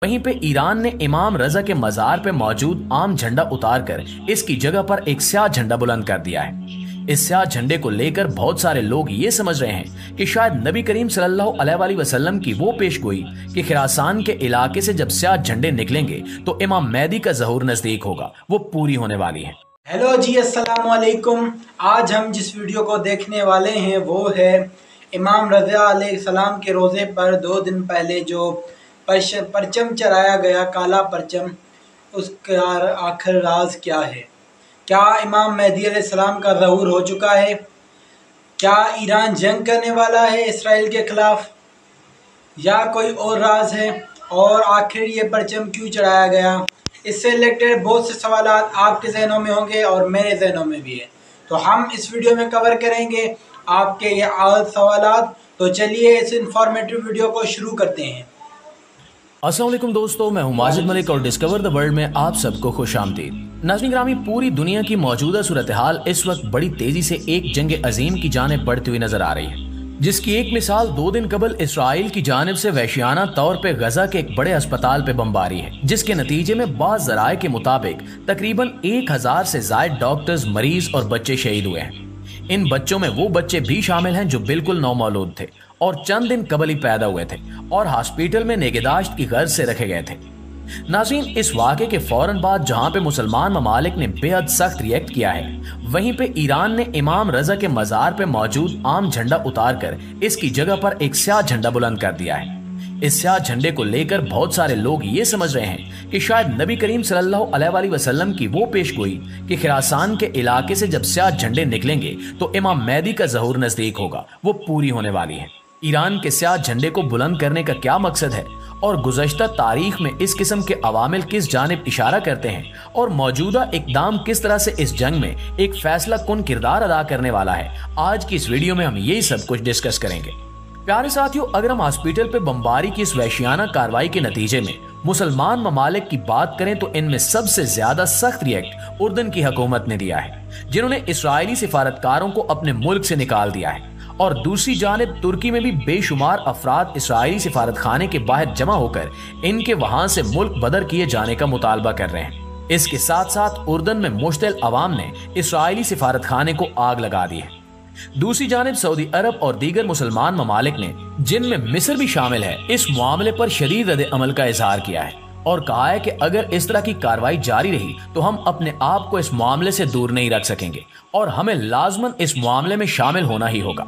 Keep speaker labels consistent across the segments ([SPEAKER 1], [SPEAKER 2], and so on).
[SPEAKER 1] वहीं पे ईरान ने इमाम रजा के मजार पे मौजूद आम झंडा उतारकर इसकी जगह पर एक स्याह झंडा बुलंद कर दिया है। इस स्याह झंडे को लेकर बहुत सारे लोग ये समझ रहे हैं कि शायद नबी करीम सल्लल्लाहु अलैहि वसल्लम की वो पेशगोई कि खुरासान के इलाके से जब स्याह झंडे निकलेंगे तो इमाम मेहदी का ज़हूर नजदीक होगा, वो पूरी होने वाली है।
[SPEAKER 2] हेलो जी, अस्सलाम वालेकुम। आज हम जिस वीडियो को देखने वाले हैं वो है इमाम रज़ा अलैहिस्सलाम के रोज़े पर 2 दिन पहले जो परचम चढ़ाया गया, काला परचम, उसका आखिर राज क्या है। क्या इमाम मेहदी अलैहिस्सलाम का ज़हूर हो चुका है? क्या ईरान जंग करने वाला है इसराइल के ख़िलाफ़, या कोई और राज है? और आखिर ये परचम क्यों चढ़ाया गया? इससे रिलेटेड बहुत से सवाल आपके जहनों में होंगे और मेरे जहनों में भी है, तो हम इस वीडियो में कवर करेंगे आपके ये सवालात। तो चलिए इस इंफॉर्मेटिव वीडियो को शुरू करते हैं।
[SPEAKER 1] अस्सलाम वालेकुम दोस्तों, मैं हूं माजिद मलिक और डिस्कवर द वर्ल्ड में आप सबको खुशामदीद। नाज़रीन ग्रामी, पूरी दुनिया की मौजूदा सूरत हाल इस वक्त बड़ी तेजी से एक जंग अजीम की जानिब बढ़ती हुई नजर आ रही है, जिसकी एक मिसाल 2 दिन कबल इसराइल की जानिब से वहशियाना तौर पे गजा के एक बड़े अस्पताल पे बमबारी है, जिसके नतीजे में बाज़ ज़राए के मुताबिक तकरीबन 1000 से ज़ायद डॉक्टर्स, मरीज और बच्चे शहीद हुए हैं। इन बच्चों में वो बच्चे भी शामिल हैं जो बिल्कुल नौमौलूद थे और चंद दिन कबल ही पैदा हुए थे और हॉस्पिटल में निगहदाश्त की गर्ज से रखे गए थे। नाज़रीन, इस वाक़े के फौरन बाद जहां पे मुसलमान ममालिक ने बेहद सख्त रिएक्ट किया है, वहीं पे ईरान ने इमाम रजा के मजार पे मौजूद आम झंडा उतारकर इसकी जगह पर एक स्याह झंडा बुलंद कर दिया है। इस स्याह झंडे को लेकर बहुत सारे लोग ये समझ रहे हैं कि शायद नबी करीम सल्लल्लाहु अलैहि वसल्लम की वो पेशगोई कि खुरासान के इलाके से जब स्याह झंडे निकलेंगे तो इमाम मेहदी का ज़हूर नजदीक होगा, वो पूरी होने वाली है। ईरान के स्याह झंडे को बुलंद करने का क्या मकसद है और गुज़श्ता तारीख में इस किस्म के अवामिल किस जानिब इशारा करते हैं और मौजूदा इकदाम किस तरह से इस जंग में एक फैसला कुन किरदार अदा करने वाला है, आज की इस वीडियो में हम यही सब कुछ डिस्कस करेंगे। प्यारे साथियों, अगर हम हॉस्पिटल पे बमबारी की इस वहशियाना कार्रवाई के नतीजे में मुसलमान ममालिक की बात करें तो इनमें सबसे ज्यादा सख्त रिएक्ट उर्दन की हुकूमत ने दिया है, जिन्होंने इसराइली सिफारतकारों को अपने मुल्क से निकाल दिया है। और दूसरी जानिब तुर्की में भी बेशुमार अफराद इसराइली सिफारत खाने के बाहर जमा होकर इनके वहां से मुल्क बदर किए जाने का मुतालबा कर रहे हैं। इसके साथ साथ उर्दन में मुश्तिल अवाम ने इसराइली सिफारत खाने को आग लगा दी है। दूसरी जानिब सऊदी अरब और दीगर मुसलमान ममालिक ने, जिनमें मिस्र भी शामिल है, इस मामले पर शदीद रद्द अमल का इजहार किया है और कहा है कि अगर इस तरह की कार्रवाई जारी रही तो हम अपने आप को इस मामले से दूर नहीं रख सकेंगे और हमें लाजमन इस मामले में शामिल होना ही होगा।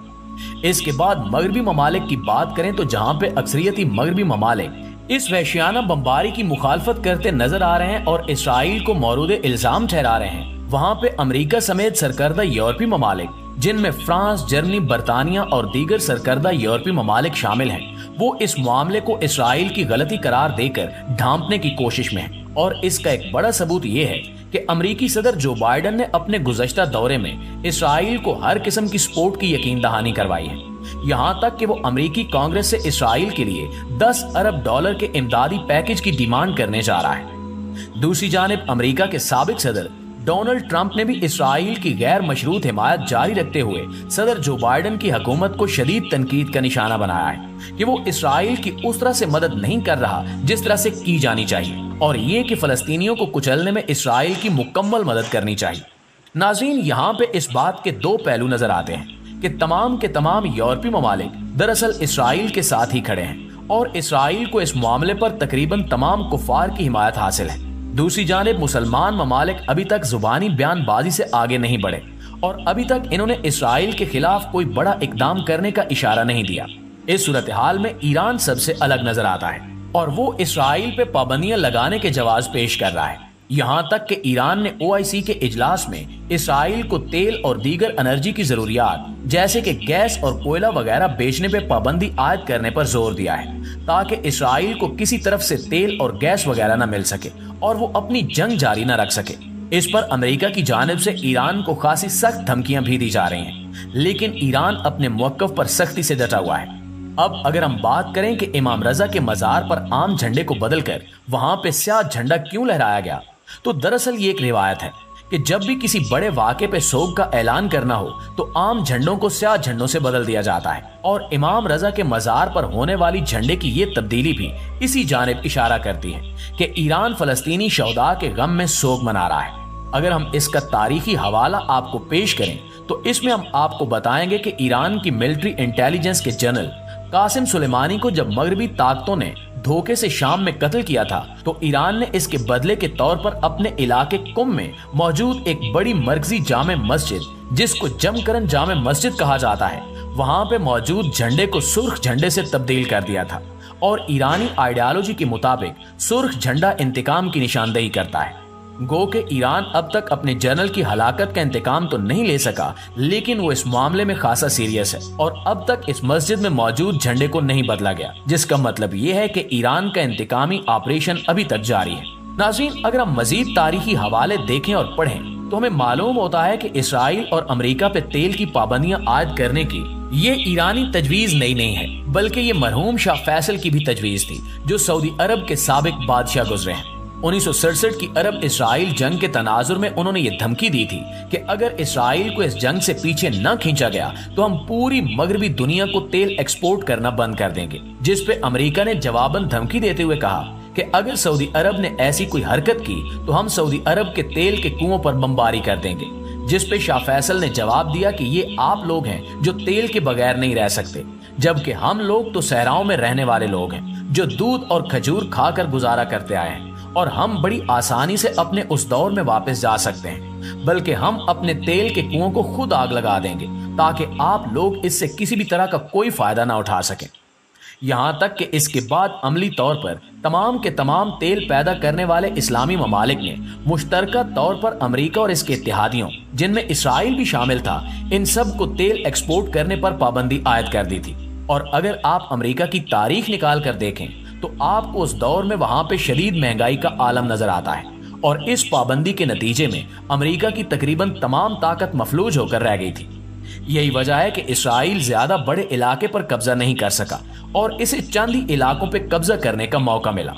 [SPEAKER 1] इसके बाद मगरबी ममालिक की बात करें तो जहां पे अक्सरियती मगरबी ममालिक इस वहशियाना बमबारी की मुखालफत करते नजर आ रहे हैं और इसराइल को मौरूद इल्जाम ठहरा रहे हैं, वहां पे अमेरिका समेत सरकर्दा यूरोपीय ममालिक, जिनमें फ्रांस, जर्मनी, बरतानिया और दीगर सरकर्दा यूरोपीय ममालिक शामिल हैं, वो इस मामले को इसराइल की गलती करार देकर ढांपने की कोशिश में हैं। और इसका एक बड़ा सबूत ये है कि अमेरिकी सदर जो बाइडन ने अपने गुज़श्ता दौरे में इसराइल को हर किस्म की सपोर्ट की यकीन दहानी करवाई है, यहाँ तक कि वो अमेरिकी कांग्रेस से इसराइल के लिए $10 अरब के इमदादी पैकेज की डिमांड करने जा रहा है। दूसरी जानिब अमेरिका के साबिक सदर डोनाल्ड ट्रंप ने भी इसराइल की गैर मशरूत हिमायत जारी रखते हुए सदर जो बाइडन की हुकूमत को शदीद तनकीद का निशाना बनाया है कि वो इसराइल की उस तरह से मदद नहीं कर रहा जिस तरह से की जानी चाहिए, और ये कि फलस्तीनियों को कुचलने में इसराइल की मुकम्मल मदद करनी चाहिए। नाज़रीन, यहाँ पे इस बात के 2 पहलू नजर आते हैं कि तमाम के तमाम यूरोपीय ममालिक दरअसल इसराइल के साथ ही खड़े हैं और इसराइल को इस मामले पर तकरीबन तमाम कुफार की हिमायत हासिल है। दूसरी जानिब मुसलमान ममालिक अभी तक जुबानी बयानबाजी से आगे नहीं बढ़े और अभी तक इन्होंने इसराइल के खिलाफ कोई बड़ा इकदाम करने का इशारा नहीं दिया। इस सूरत हाल में ईरान सबसे अलग नजर आता है और वो इसराइल पे पाबंदियां लगाने के जवाब पेश कर रहा है। यहाँ तक कि ईरान ने OIC के इजलास में इसराइल को तेल और दीगर एनर्जी की जरूरियात जैसे कि गैस और कोयला वगैरह बेचने पे पाबंदी आयद करने पर जोर दिया है, ताकि इसराइल को किसी तरफ से तेल और गैस वगैरह न मिल सके और वो अपनी जंग जारी न रख सके। इस पर अमेरिका की जानिब से ईरान को खासी सख्त धमकियां भी दी जा रही हैं, लेकिन ईरान अपने मौक़िफ़ पर सख्ती से डटा हुआ है। अब अगर हम बात करें कि इमाम रजा के मजार पर आम झंडे को बदलकर वहां पे स्याह झंडा क्यों लहराया गया, तो दरअसल ये एक रिवायत है कि जब भी किसी बड़े वाक़े पे सोग का ऐलान करना हो तो आम झंडों को स्याह झंडों से बदल दिया जाता है, और इमाम रजा के मज़ार पर होने वाली झंडे की ये तब्दीली भी इसी जानिब इशारा करती है कि ईरान फलस्तीनी शहदा के गम में सोग मना रहा है। अगर हम इसका तारीखी हवाला आपको पेश करें तो इसमें हम आपको बताएंगे कि ईरान की मिलिट्री इंटेलिजेंस के जनरल कासिम सुलेमानी को जब मगरबी ताकतों ने धोखे से शाम में कत्ल किया था तो ईरान ने इसके बदले के तौर पर अपने इलाके कुम में मौजूद एक बड़ी मरकजी जामे मस्जिद, जिसको जमकरन जामे मस्जिद कहा जाता है, वहां पे मौजूद झंडे को सुर्ख झंडे से तब्दील कर दिया था। और ईरानी आइडियोलॉजी के मुताबिक सुर्ख झंडा इंतकाम की निशानदेही करता है। गो के ईरान अब तक अपने जनरल की हलाकत का इंतकाम तो नहीं ले सका, लेकिन वो इस मामले में खासा सीरियस है और अब तक इस मस्जिद में मौजूद झंडे को नहीं बदला गया, जिसका मतलब ये है कि ईरान का इंतकामी ऑपरेशन अभी तक जारी है। नाज़रीन, अगर हम मजीद तारीखी हवाले देखें और पढ़ें तो हमें मालूम होता है कि इसराइल और अमेरिका पे तेल की पाबंदियां आयद करने की ये ईरानी तजवीज नहीं है, बल्कि ये मरहूम शाह फैसल की भी तजवीज थी, जो सऊदी अरब के साबिक बादशाह गुजरे हैं। 1967 की अरब इसराइल जंग के तनाजुर में उन्होंने ये धमकी दी थी कि अगर इसराइल को इस जंग से पीछे न खींचा गया तो हम पूरी मगरबी दुनिया को तेल एक्सपोर्ट करना बंद कर देंगे, जिस पे अमेरिका ने जवाबन धमकी देते हुए कहा कि अगर सऊदी अरब ने ऐसी कोई हरकत की तो हम सऊदी अरब के तेल के कुओं पर बमबारी कर देंगे, जिस पे शाह फैसल ने जवाब दिया कि ये आप लोग हैं जो तेल के बगैर नहीं रह सकते, जबकि हम लोग तो सहराओं में रहने वाले लोग हैं जो दूध और खजूर खाकर गुजारा करते आए हैं, और हम बड़ी आसानी से अपने उस दौर में वापस जा सकते हैं, बल्कि हम अपने तेल के कुओं को खुद आग लगा देंगे ताकि आप लोग इससे किसी भी तरह का कोई फायदा ना उठा सकें। यहाँ तक कि इसके बाद अमली तौर पर तमाम के तमाम तेल पैदा करने वाले इस्लामी ममालिक ने मुश्तरका तौर पर अमेरिका और इसके इत्तेहादियों, जिनमें इसराइल भी शामिल था, इन सब को तेल एक्सपोर्ट करने पर पाबंदी आयद कर दी थी। और अगर आप अमेरिका की तारीख निकाल कर देखें तो आपको उस दौर में वहां पे शदीद महंगाई का आलम नजर आता है, और इस पाबंदी के नतीजे में अमेरिका की तकरीबन तमाम ताकत मफलूज होकर रह गई थी। यही वजह है कि इसराइल ज्यादा बड़े इलाके पर कब्जा नहीं कर सका और इसे चंद ही इलाकों पे कब्जा करने का मौका मिला,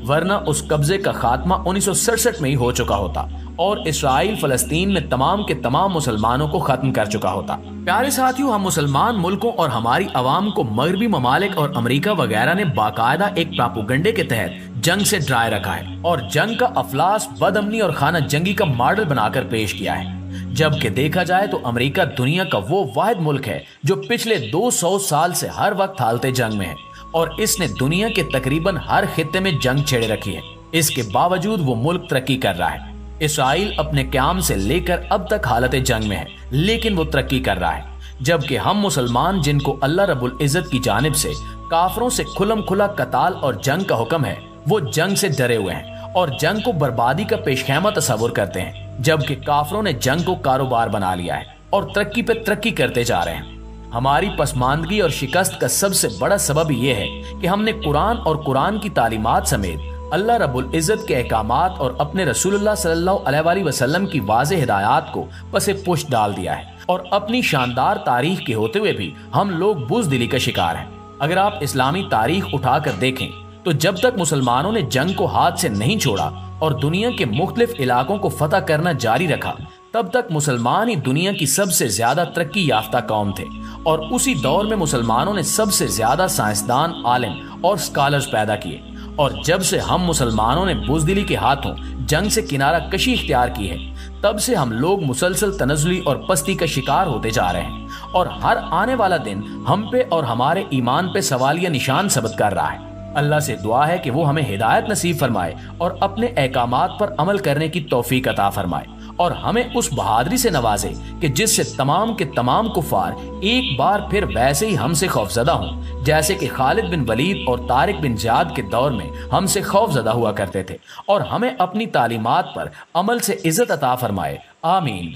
[SPEAKER 1] वरना उस कब्जे का खात्मा 1967 में ही हो चुका होता और इसराइल फलस्तीन में तमाम के तमाम मुसलमानों को खत्म कर चुका होता। प्यारे साथियों, हम मुसलमान मुल्कों और हमारी अवाम को मगरबी ममालिक और अमेरिका वगैरह ने बाकायदा एक प्रोपेगेंडे के तहत जंग से डराए रखा है और जंग का अफलास, बदअमनी और खाना जंगी का मॉडल बनाकर पेश किया है। जबकि देखा जाए तो अमेरिका दुनिया का वो वाहिद मुल्क है जो पिछले 200 साल से हर वक्त हालते जंग में है और इसने दुनिया के तकरीबन हर खित्ते में जंग छेड़े रखी है। इसके बावजूद वो मुल्क तरक्की कर रहा है। इसराइल अपने क़याम से लेकर अब तक हालत जंग में है, लेकिन वो तरक्की कर रहा है, जबकि हम मुसलमान, जिनको अल्लाह रब्बुल इज़्ज़त की जानिब से काफरों से खुलम खुला कताल और जंग का हुक्म है, वो जंग से डरे हुए हैं और जंग को बर्बादी का पेशखेमा तस्वुर करते हैं, जबकि काफरों ने जंग को कारोबार बना लिया है और तरक्की पे तरक्की करते जा रहे हैं। हमारी पसमानदगी और शिकस्त का सबसे बड़ा सबब यह है कि हमने कुरान और कुरान की तालीमात समेत अल्लाह रब्बुल इज़्ज़त के अहकामात और अपने रसूलुल्लाह सल्लल्लाहु अलैहि वसल्लम की वाज़ेह हिदायत को पसे पुष्ट डाल दिया है और अपनी शानदार तारीख के होते हुए भी हम लोग बुज़दिली का शिकार हैं। अगर आप इस्लामी तारीख उठाकर देखें तो जब तक मुसलमानों ने जंग को हाथ से नहीं छोड़ा और दुनिया के मुख्तलिफ इलाकों को फतह करना जारी रखा, तब तक मुसलमान ही दुनिया की सबसे ज्यादा तरक्की याफ्ता कौम थे और उसी दौर में मुसलमानों ने सबसे ज्यादा साइंसदान, आलिम और स्कॉलर्स पैदा किए। और जब से हम मुसलमानों ने बुज़दिली के हाथों जंग से किनारा कशी इख्तियार की है, तब से हम लोग मुसलसल तनज़्ज़ुली और पस्ती का शिकार होते जा रहे हैं और हर आने वाला दिन हम पे और हमारे ईमान पे सवालिया निशान सबत कर रहा है। अल्लाह से दुआ है कि वो हमें हिदायत नसीब फरमाए और अपने अहकामात पर अमल करने की तौफीक अता फरमाए और हमें उस बहादुरी से नवाजे कि जिससे तमाम के तमाम कुफार एक बार फिर वैसे ही हमसे खौफजदा हों, जैसे कि खालिद बिन वलीद और तारिक बिन ज़ियाद के दौर में हमसे खौफजदा हुआ करते थे, और हमें अपनी तालीमात पर अमल से इज़्ज़त अता फरमाए। आमीन।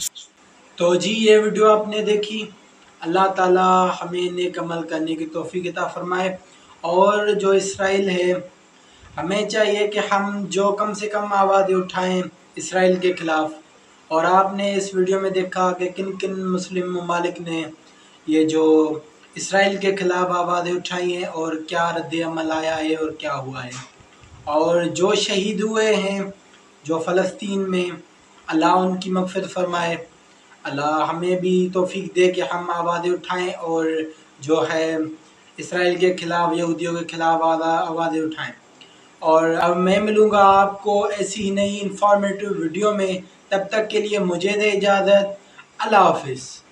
[SPEAKER 2] तो जी, ये वीडियो आपने देखी। अल्लाह ताला हमें नेक अमल करने की तौफीक अता फरमाए। और जो इसराइल है, हमें चाहिए कि हम जो कम से कम आवाज़ें उठाएं इसराइल के ख़िलाफ़। और आपने इस वीडियो में देखा कि किन किन मुस्लिम ममालिक ने ये जो इसराइल के ख़िलाफ़ आवाज़ें उठाई हैं और क्या रद्द अमल आया है और क्या हुआ है। और जो शहीद हुए हैं जो फ़लस्तीन में, अल्लाह उनकी मग़फ़िरत फ़रमाए। अल्लाह हमें भी तौफ़ीक दे कि हम आवाज़ें उठाएँ और जो है इसराइल के ख़िलाफ़, यहूदियों के ख़िलाफ़ आवाज़ें उठाएँ। और अब मैं मिलूँगा आपको ऐसी ही नई इन्फॉर्मेटिव वीडियो में। तब तक के लिए मुझे दें इजाज़त। अल्लाह हाफ़िज़।